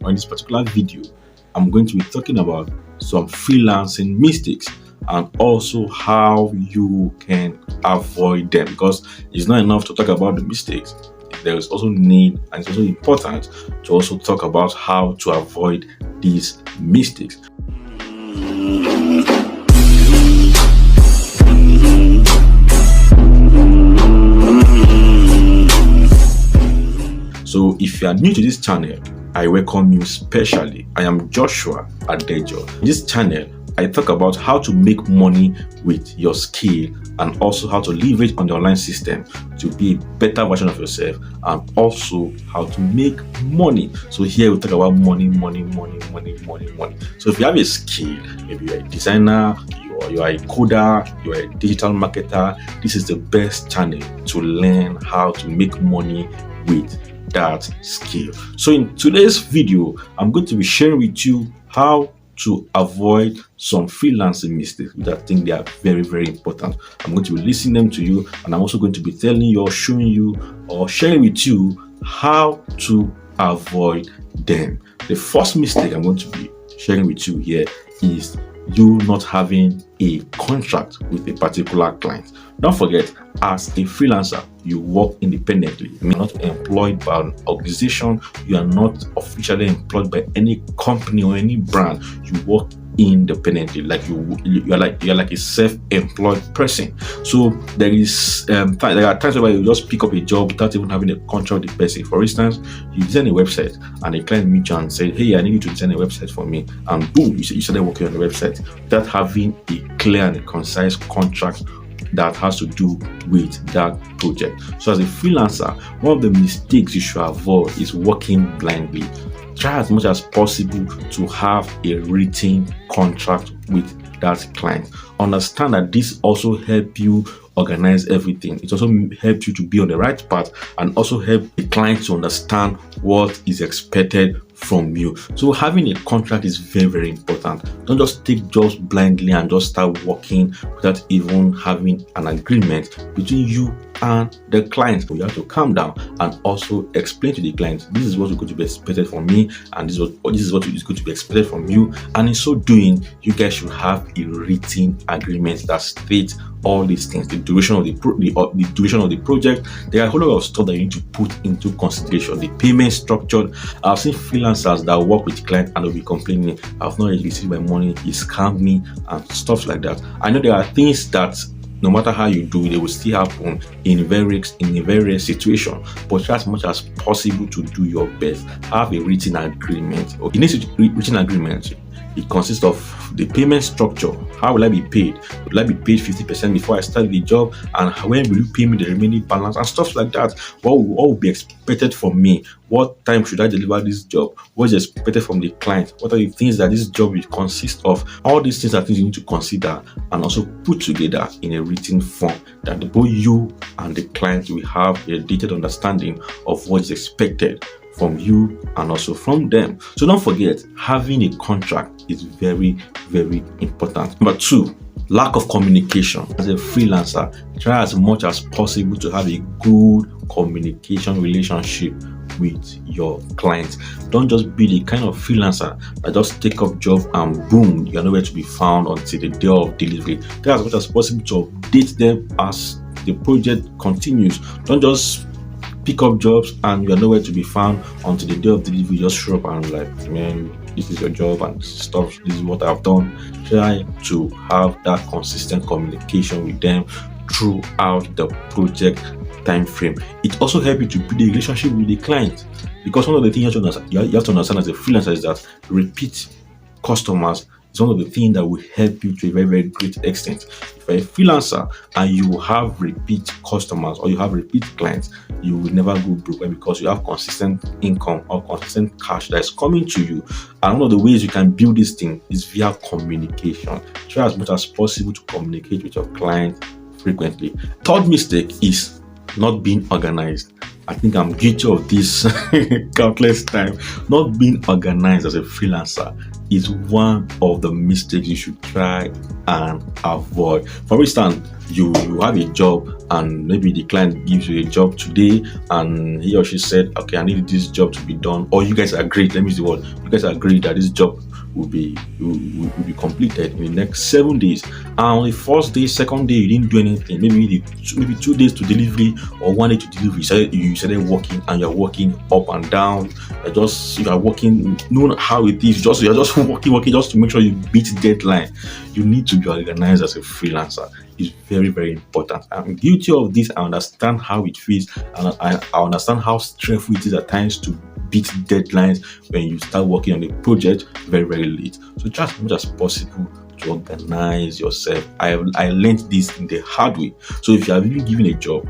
or in this particular video, I'm going to be talking about some freelancing mistakes and also how you can avoid them, because it's not enough to talk about the mistakes. There is also need, and it's also important to also talk about how to avoid these mistakes. So if you are new to this channel, I welcome you specially. I am Joshua Adejo. In this channel, I talk about how to make money with your skill and also how to leverage on the online system to be a better version of yourself, and also how to make money. So here we talk about money. So if you have a skill, maybe you're a designer, you are a coder, you are a digital marketer, this is the best channel to learn how to make money with that skill. So in today's video, I'm going to be sharing with you how to avoid some freelancing mistakes, which I think they are very, very important. I'm going to be listening them to you, and I'm also going to be telling you or showing you or sharing with you how to avoid them. The first mistake I'm going to be sharing with you here is you not having a contract with a particular client. Don't forget, as a freelancer, you work independently. You're not employed by an organization. You are not officially employed by any company or any brand. You work independently, like you're like a self-employed person. So there are times where you just pick up a job without even having a contract with the person. For instance, you design a website and a client meets you and said, "Hey, I need you to design a website for me," and boom, you started working on the website without having a clear and a concise contract that has to do with that project. So as a freelancer, one of the mistakes you should avoid is working blindly. Try as much as possible to have a written contract with that client. Understand that this also helps you organize everything. It also helps you to be on the right path, and also help the client to understand what is expected from you. So having a contract is very, very important. Don't just take jobs blindly and just start working without even having an agreement between you and the client. You have to calm down and also explain to the client, this is what is going to be expected from me, and this is what is going to be expected from you. And in so doing, you guys should have a written agreement that states all these things: the duration of the duration of the project. There are a whole lot of stuff that you need to put into consideration. The payment structure. I've seen freelancers that work with clients and they'll be complaining, "I've not received my money, he scammed me," and stuff like that. I know there are things that no matter how you do it, they will still happen in various situations. But try as much as possible to do your best. Have a written agreement. Okay, in this written agreement, it consists of the payment structure. How will I be paid? Will I be paid 50% before I start the job? And when will you pay me the remaining balance? And stuff like that. What will be expected from me? What time should I deliver this job? What is expected from the client? What are the things that this job will consist of? All these things are things you need to consider and also put together in a written form that both you and the client will have a detailed understanding of what is expected from you and also from them. So don't forget, having a contract is very, very important. Number two, lack of communication. As a freelancer, try as much as possible to have a good communication relationship with your clients. Don't just be the kind of freelancer that just take up job and boom, you're nowhere to be found until the day of delivery. Try as much as possible to update them as the project continues. Don't just pick up jobs and you're nowhere to be found until the day of delivery. Just show up and like, "Man, this is your job and stuff. This is what I've done." Try to have that consistent communication with them throughout the project time frame. It also helps you to build a relationship with the client, because one of the things you have to understand as a freelancer is that repeat customers is one of the things that will help you to a very, very great extent. If you're a freelancer and you have repeat customers or you have repeat clients, you will never go broke, because you have consistent income or consistent cash that is coming to you. And one of the ways you can build this thing is via communication. Try as much as possible to communicate with your client frequently. Third mistake is not being organized. I think I'm guilty of this countless times. Not being organized as a freelancer is one of the mistakes you should try and avoid. For instance, you have a job and maybe the client gives you a job today and he or she said, okay, I need this job to be done, or you guys agreed, let me use the word, you guys agreed that this job will be completed in the next 7 days, and on the first day, second day, you didn't do anything. Maybe 2 days to delivery or 1 day to delivery. You started working and you're working up and down. You are working, know how it is. You're just working just to make sure you beat deadline. You need to be organized as a freelancer. It's very, very important. I'm guilty of this. I understand how it feels, and I understand how stressful it is at times to beat deadlines when you start working on a project very, very late. So try as much as possible to organize yourself. I learned this in the hard way. So if you are even given a job,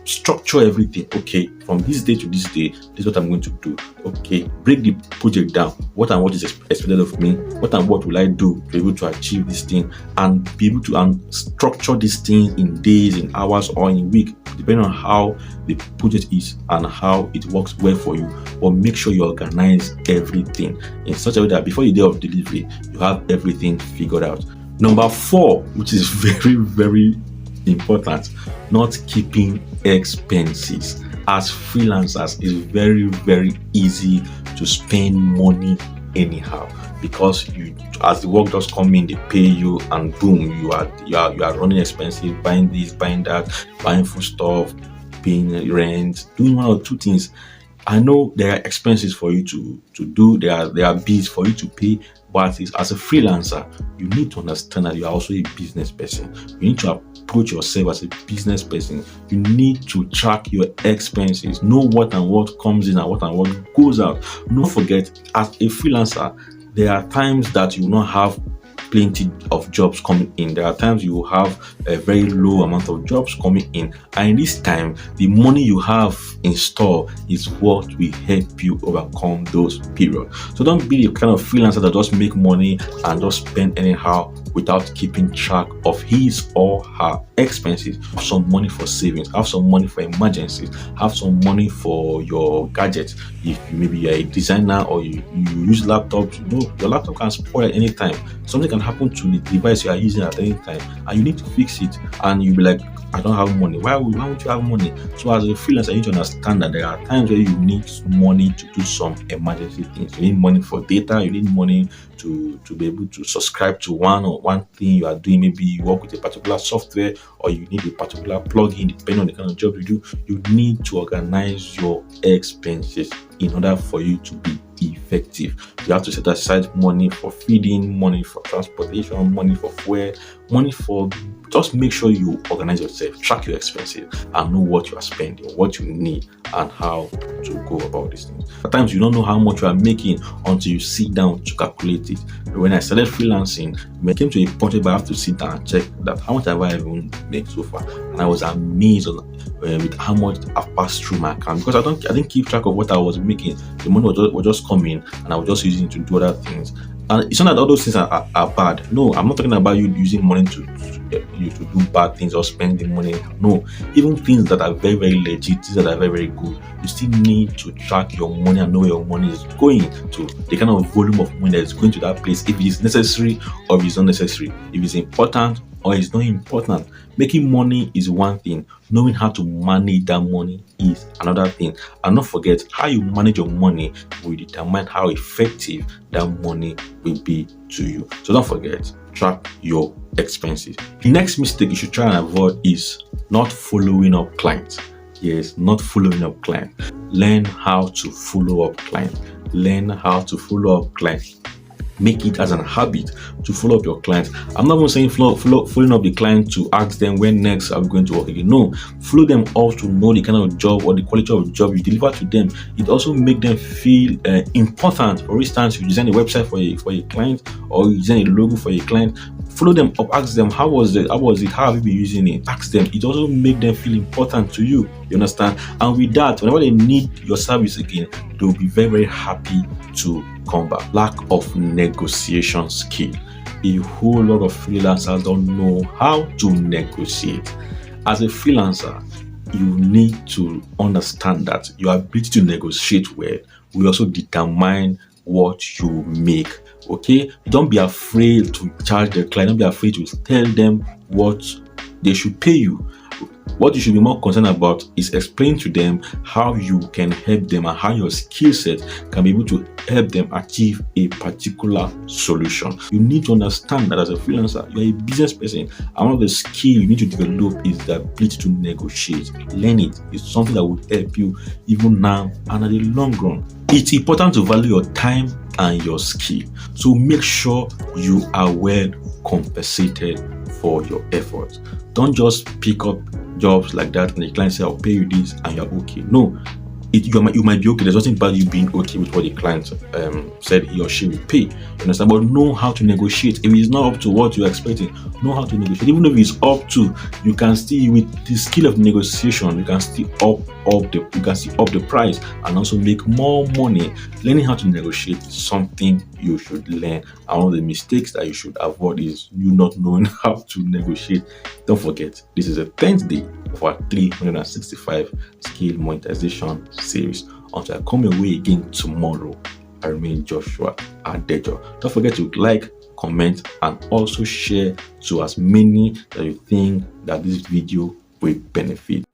structure everything. Okay, from this day to this day, this is what I'm going to do. Okay, break the project down. What is expected of me? What will I do to be able to achieve this thing, and be able to structure these things in days, in hours, or in a week, depending on how the project is and how it works well for you. But make sure you organize everything in such a way that before the day of delivery, you have everything figured out. Number 4, which is very, very important, not keeping expenses. As freelancers, it's very, very easy to spend money anyhow, because as the work does come in, they pay you, and boom, you are running expenses, buying this, buying that, buying food stuff, paying rent, doing one or two things. I know there are expenses for you to do, there are bills for you to pay, but as a freelancer, you need to understand that you are also a business person. You need to approach yourself as a business person. You need to track your expenses, know what comes in and what goes out. Don't forget, as a freelancer, there are times that you will not have plenty of jobs coming in. There are times you will have a very low amount of jobs coming in, and in this time, the money you have in store is what will help you overcome those periods. So don't be the kind of freelancer that just make money and just spend anyhow without keeping track of his or her expenses. Have some money for savings, have some money for emergencies, have some money for your gadgets. If maybe you're a designer or you use laptops, your laptop can spoil at any time. Something can happen to the device you are using at any time, and you need to fix it, and you'll be like, I don't have money. Why would you have money? So as a freelancer, you need to understand that there are times where you need money to do some emergency things. You need money for data, you need money to be able to subscribe to one thing you are doing. Maybe you work with a particular software, or you need a particular plugin, depending on the kind of job you do. You need to organize your expenses in order for you to be effective. You have to set aside money for feeding, money for transportation, money for fuel, money for, just make sure you organize yourself, track your expenses, and know what you are spending, what you need, and how to go about these things. At times you don't know how much you are making until you sit down to calculate it. When I started freelancing, when I came to a point where I have to sit down and check that how much have I even made so far, and I was amazed with how much I've passed through my account, because I didn't keep track of what I was making. The money was just coming, and I was just using it to do other things. And it's not that all those things are bad. No, I'm not talking about you using money to do bad things or spending money. No, even things that are very, very legit, things that are very, very good, you still need to track your money and know where your money is going to, the kind of volume of money that is going to that place, if it is necessary or if it's not necessary, if it's important or it's not important. Making money is one thing. Knowing how to manage that money is another thing. And don't forget, how you manage your money will determine how effective that money will be to you. So don't forget, track your expenses. The next mistake you should try and avoid is not following up clients. Yes, not following up clients. Learn how to follow up clients. Learn how to follow up clients. Make it as an habit to follow up your clients. I'm not even saying following up the client to ask them when next are we going to work again. No, follow them up to know the kind of job or the quality of job you deliver to them. It also makes them feel important. For instance, you design a website for a client, or you design a logo for a client. Follow them up, ask them how was it, how have you been using it? Ask them. It also makes them feel important to you. You understand? And with that, whenever they need your service again, they'll be very, very happy to come back. Lack of negotiation skill. A whole lot of freelancers don't know how to negotiate. As a freelancer, you need to understand that your ability to negotiate well will also determine what you make. Okay, don't be afraid to charge the client. Don't be afraid to tell them what they should pay you. What you should be more concerned about is explain to them how you can help them and how your skill set can be able to help them achieve a particular solution. You need to understand that as a freelancer, you're a business person, and one of the skills you need to develop is the ability to negotiate. Learn it. It's something that will help you even now and at the long run. It's important to value your time and your skill. So make sure you are well compensated for your efforts. Don't just pick up jobs like that and the client say, I'll pay you this and you're okay. No, you might be okay. There's nothing about you being okay with what the client said he or she will pay. You understand? But know how to negotiate. If it's not up to what you're expecting, know how to negotiate. Even if it's up to, you can still, with the skill of negotiation, you can still up the price and also make more money. Learning how to negotiate is something you should learn. And one of the mistakes that you should avoid is you not knowing how to negotiate. Don't forget, this is the 10th day of our 365 skill monetization series. Until I come your way again tomorrow, I remain Joshua Adejo. Don't forget to like, comment, and also share to as many that you think that this video will benefit.